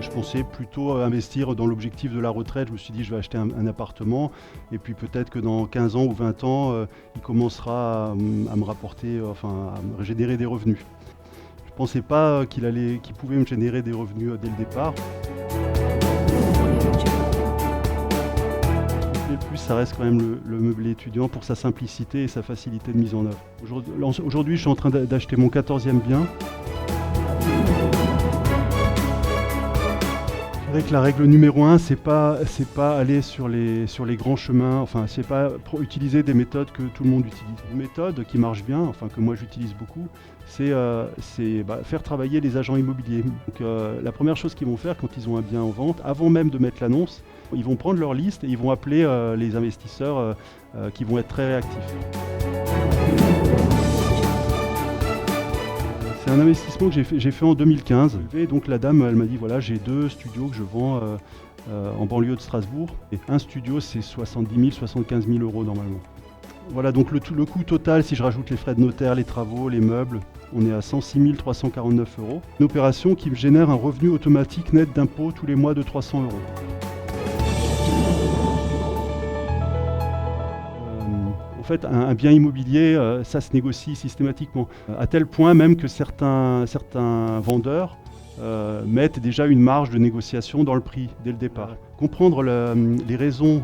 Je pensais plutôt investir dans l'objectif de la retraite. Je me suis dit je vais acheter un appartement et puis peut-être que dans 15 ans ou 20 ans, il commencera à me rapporter, à me générer des revenus. Je ne pensais pas qu'il pouvait me générer des revenus dès le départ. Le plus, ça reste quand même le meublé étudiant pour sa simplicité et sa facilité de mise en œuvre. Aujourd'hui, je suis en train d'acheter mon 14e bien. Je dirais que la règle numéro 1, c'est pas aller sur les grands chemins, c'est pas utiliser des méthodes que tout le monde utilise. Une méthode qui marche bien, que moi j'utilise beaucoup, c'est faire travailler les agents immobiliers. Donc, la première chose qu'ils vont faire quand ils ont un bien en vente, avant même de mettre l'annonce, ils vont prendre leur liste et ils vont appeler les investisseurs qui vont être très réactifs. C'est un investissement que j'ai fait en 2015. Et donc la dame, elle m'a dit voilà, j'ai 2 studios que je vends en banlieue de Strasbourg. Et un studio, c'est 70 000, 75 000 euros normalement. Voilà, donc le coût total, si je rajoute les frais de notaire, les travaux, les meubles, on est à 106 349 euros. Une opération qui me génère un revenu automatique net d'impôt tous les mois de 300 euros. En fait, un bien immobilier, ça se négocie systématiquement, à tel point même que certains vendeurs mettent déjà une marge de négociation dans le prix dès le départ. Comprendre les raisons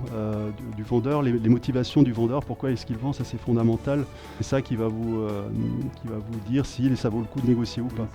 du vendeur, les motivations du vendeur, pourquoi est-ce qu'il vend, ça c'est fondamental. C'est ça qui va vous dire si ça vaut le coup de négocier ou pas.